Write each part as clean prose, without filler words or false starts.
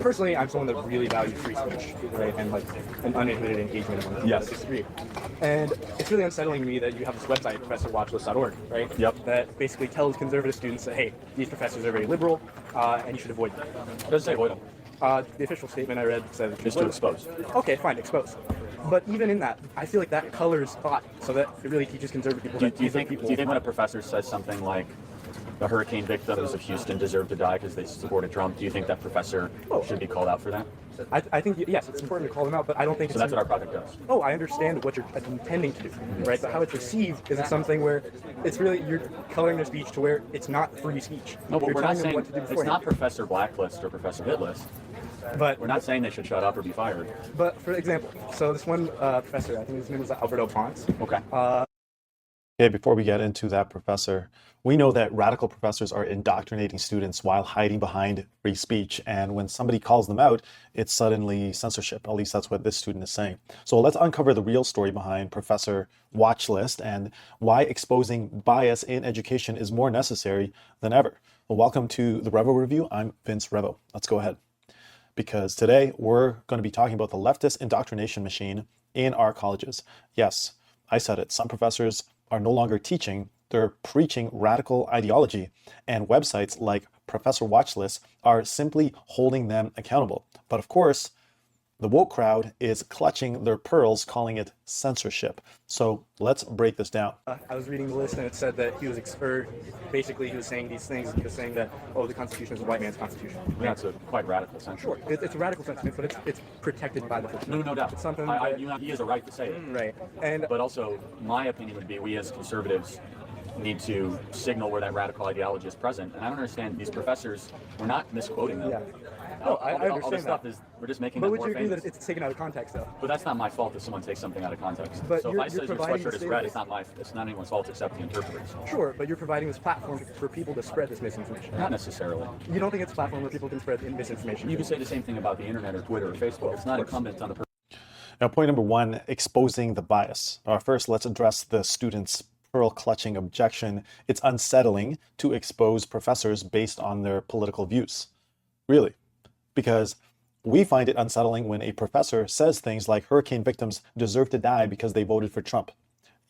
personally, I'm someone that really values free speech, right, and like an uninhibited engagement among people that disagree. And it's really unsettling to me that you have this website, ProfessorWatchlist.org, right? Yep. That basically tells conservative students that, hey, these professors are very liberal, and you should avoid them. It doesn't say avoid them. The official statement I read said Just to expose. Okay, fine, expose. But even in that, I feel like that colors thought, so that it really teaches conservative people. Do you think when a professor says something like the hurricane victims of Houston deserve to die because they supported Trump, do you think that professor should be called out for that? I think, yes, it's important to call them out, but I don't think so. That's what our project does. Oh, I understand what you're intending to do, right? But how it's received is something where it's really, you're coloring their speech to where it's not free speech. No, but you're we're not saying it's not Professor Blacklist or Professor Hitlist. But we're not saying they should shut up or be fired. But for example, so this one professor, I think his name was Alberto Ponce. Okay. Okay, before we get into that professor, we know that radical professors are indoctrinating students while hiding behind free speech. And when somebody calls them out, it's suddenly censorship. At least that's what this student is saying. So let's uncover the real story behind Professor Watchlist and why exposing bias in education is more necessary than ever. Well, welcome to the Revo Review. I'm Vince Revo. Let's go ahead. Because today we're going to be talking about the leftist indoctrination machine in our colleges. Yes, I said it. Some professors are no longer teaching, they're preaching radical ideology, and websites like Professor Watchlist are simply holding them accountable. But of course, the woke crowd is clutching their pearls, calling it censorship. So let's break this down. I was reading the list and it said that he was basically he was saying these things. He was saying that, oh, the Constitution is a white man's Constitution. Yeah, it's a quite radical sentiment. Sure, it's a radical sentiment, but it's protected by the First Amendment. No doubt. It's something he has a right to say it. Right. But also, my opinion would be we as conservatives need to signal where that radical ideology is present. And I don't understand, these professors, we're not misquoting them. Yeah. No, I understand all this that. stuff is, we're just making But them would more you agree famous. that it's taken out of context, though? But that's not my fault if someone takes something out of context. But so if I say your sweatshirt is red, it's not anyone's fault except the interpreters. Sure, but you're providing this platform for people to spread this misinformation. Not necessarily. You don't think it's a platform where people can spread misinformation? You can say the same thing about the internet or Twitter or Facebook. It's not incumbent on the person. Now, point number one, exposing the bias. First, let's address the students' pearl-clutching objection. It's unsettling to expose professors based on their political views. Really. Because we find it unsettling when a professor says things like hurricane victims deserve to die because they voted for Trump.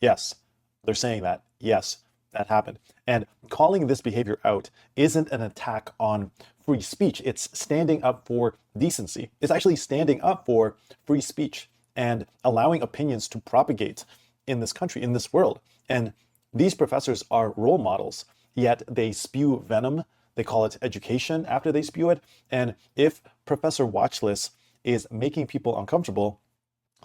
Yes, they're saying that. Yes, that happened. And calling this behavior out isn't an attack on free speech. It's standing up for decency. It's actually standing up for free speech and allowing opinions to propagate in this country, in this world. And these professors are role models, yet they spew venom. They call it education after they spew it. And if Professor Watchlist is making people uncomfortable,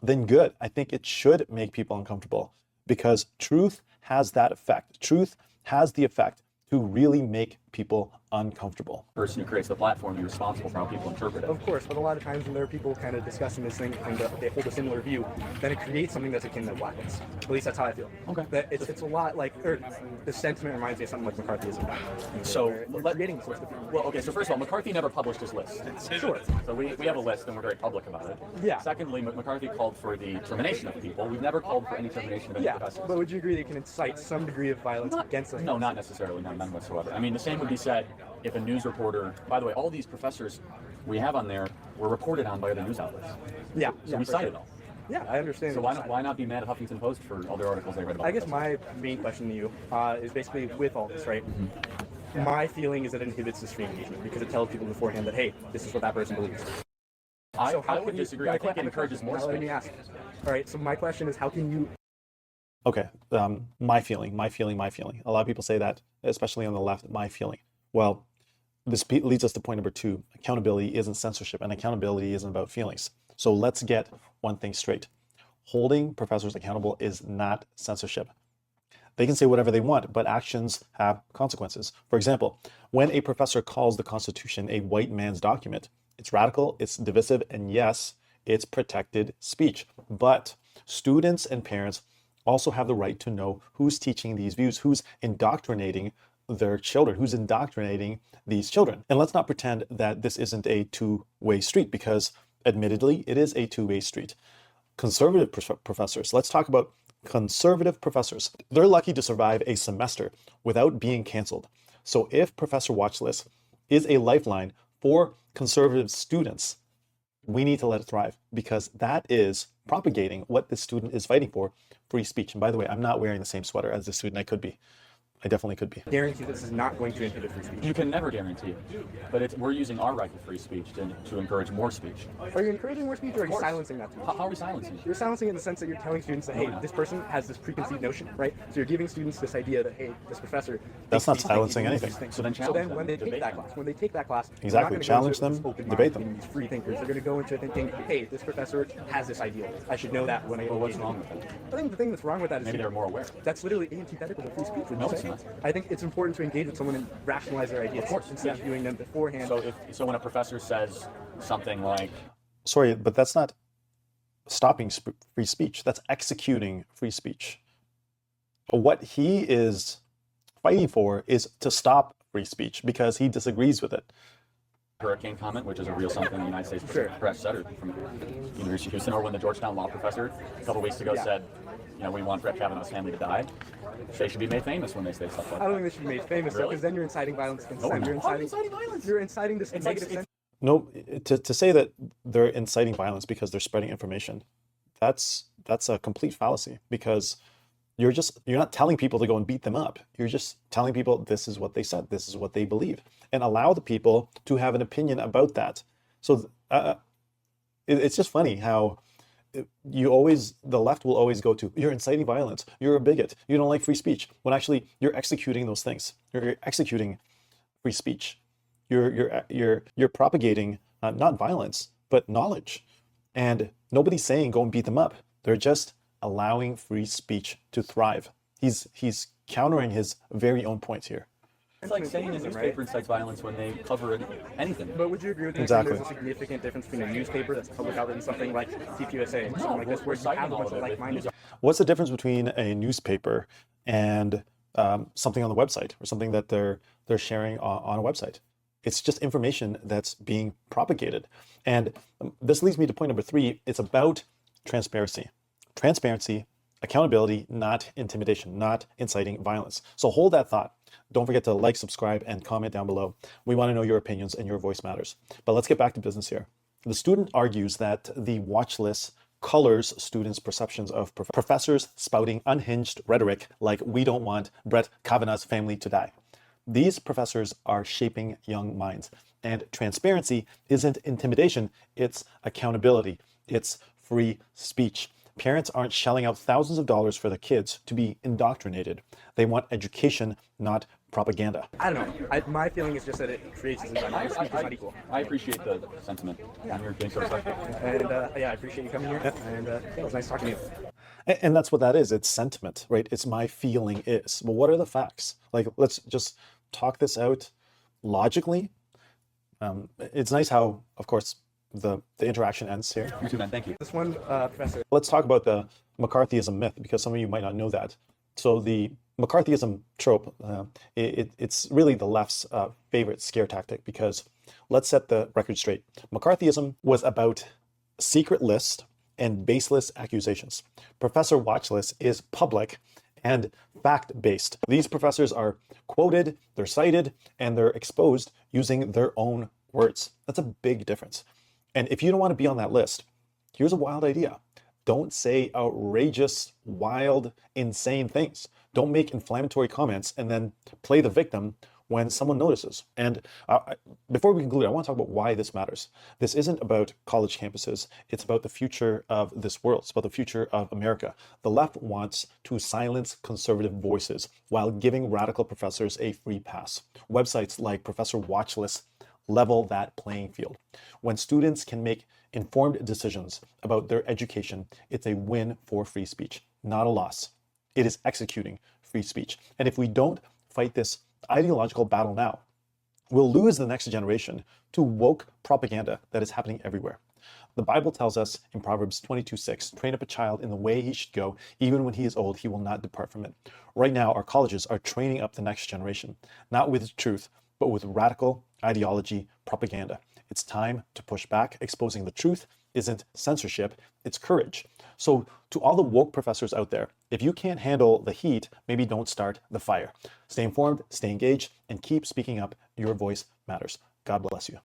then good. I think it should make people uncomfortable because truth has that effect. Truth has the effect to really make people uncomfortable. The person who creates the platform is responsible for how people interpret it. Of course, but a lot of times when there are people kind of discussing this thing and they hold a similar view, then it creates something that's akin to blackness. At least that's how I feel. Okay. That it's a lot like, the sentiment reminds me of something like McCarthyism. So, creating this list of people. Well, okay, so first of all, McCarthy never published his list. Sure. So we have a list and we're very public about it. Yeah. Secondly, McCarthy called for the termination of people. We've never called for any termination of any professors. But would you agree that it can incite some degree of violence against them? No, not necessarily, none whatsoever. I mean, the same would be said if a news reporter, by the way, all these professors we have on there were reported on by other news outlets. Yeah. So we cited them. Yeah, I understand. So why not be mad at Huffington Post for all their articles they read about? I guess my main question to you is basically with all this, right? Mm-hmm. My feeling is that it inhibits this free engagement because it tells people beforehand that, hey, this is what that person believes. I would disagree. I think it encourages more speech. Let me ask. All right, so my question is, how can you... Okay, my feeling. A lot of people say that, especially on the left, my feeling. Well, this leads us to point number two. Accountability isn't censorship, and accountability isn't about feelings. So let's get one thing straight. Holding professors accountable is not censorship. They can say whatever they want, but actions have consequences. For example, when a professor calls the Constitution a white man's document, it's radical, it's divisive, and yes, it's protected speech. But students and parents also have the right to know who's teaching these views, who's indoctrinating their children, who's indoctrinating these children. And let's not pretend that this isn't a two-way street, because admittedly, it is a two-way street. Conservative professors, let's talk about conservative professors. They're lucky to survive a semester without being canceled. So if Professor Watchlist is a lifeline For conservative students, we need to let it thrive, because that is propagating what the student is fighting for, free speech. And by the way, I'm not wearing the same sweater as the student. I could be. I definitely could be. Guarantee this is not going to inhibit free speech. You can never guarantee it, but we're using our right to free speech to encourage more speech. Are you encouraging more speech, or are you silencing that speech? How are we silencing it? You're silencing in the sense that you're telling students that, hey, this person has this preconceived notion, right? So you're giving students this idea that, hey, this professor... That's not silencing anything. So then challenge them, when they take that class, Exactly. Challenge them, debate them. These free thinkers, they're going to go into it thinking, hey, this professor has this ideal. I should know that when I... Well, what's wrong with that? I think the thing that's wrong with that is... Maybe they're more aware. That's literally antithetical to free speech. No, it's not. I think it's important to engage with someone and rationalize their ideas. Of course. Instead of viewing them beforehand. So when a professor says something like... Sorry, but that's not stopping free speech. That's executing free speech. What he is fighting for is to stop free speech because he disagrees with it. Hurricane comment, which is a real something the United States Press said from University of Houston, or when the Georgetown law professor a couple weeks ago said, you know, we want Brett Kavanaugh's family to die. They should be made famous when they say stuff like that. I don't think they should be made famous, Really? because then you're inciting violence against No, them. we're not. You're inciting this negative sense. No, to say that they're inciting violence because they're spreading information, that's a complete fallacy, because you're not telling people to go and beat them up. You're just telling people this is what they said, this is what they believe, and allow the people to have an opinion about that. So it's just funny how the left will always go to, you're inciting violence, you're a bigot, you don't like free speech, when actually you're executing those things. You're executing free speech. You're propagating not violence but knowledge, and nobody's saying go and beat them up. They're just allowing free speech to thrive. He's countering his very own points here. It's like saying a newspaper incites violence when they cover anything. But would you agree with me Exactly. that there's a significant difference between a newspaper that's a public outlet and something like CQSA, or something like this, where you have a bunch of like-minded... What's the difference between a newspaper and something on the website, or something that they're sharing on a website? It's just information that's being propagated. And this leads me to point number 3. It's about transparency. Transparency, accountability, not intimidation, not inciting violence. So hold that thought. Don't forget to like, subscribe, and comment down below. We want to know your opinions, and your voice matters. But let's get back to business here. The student argues that the watch list colors students' perceptions of professors spouting unhinged rhetoric like, we don't want Brett Kavanaugh's family to die. These professors are shaping young minds. And transparency isn't intimidation, it's accountability. It's free speech. Parents aren't shelling out thousands of dollars for their kids to be indoctrinated. They want education, not propaganda. I don't know. My feeling is just that it creates this environment where speech is not equal. I appreciate the sentiment. And you're being so respectful. And yeah, I appreciate you coming here. And it was nice talking to you. And that's what that is. It's sentiment, right? It's my feeling is. But what are the facts? Like, let's just talk this out logically. It's nice how, of course, the interaction ends here. You too, man. Thank you. This one, Professor. Let's talk about the McCarthyism myth, because some of you might not know that. So the McCarthyism trope, it's really the left's favorite scare tactic, because let's set the record straight. McCarthyism was about secret lists and baseless accusations. Professor Watchlist is public and fact-based. These professors are quoted, they're cited, and they're exposed using their own words. That's a big difference. And if you don't want to be on that list, here's a wild idea. Don't say outrageous, wild, insane things. Don't make inflammatory comments and then play the victim when someone notices. And before we conclude, I want to talk about why this matters. This isn't about college campuses. It's about the future of this world. It's about the future of America. The left wants to silence conservative voices while giving radical professors a free pass. Websites like Professor Watchlist level that playing field. When students can make informed decisions about their education, it's a win for free speech, not a loss. It is executing free speech. And if we don't fight this ideological battle now, we'll lose the next generation to woke propaganda that is happening everywhere. The Bible tells us in Proverbs 22:6, train up a child in the way he should go, even when he is old, he will not depart from it. Right now, our colleges are training up the next generation, not with truth, but with radical ideology propaganda. It's time to push back. Exposing the truth isn't censorship, it's courage. So to all the woke professors out there, if you can't handle the heat, maybe don't start the fire. Stay informed, stay engaged, and keep speaking up. Your voice matters. God bless you.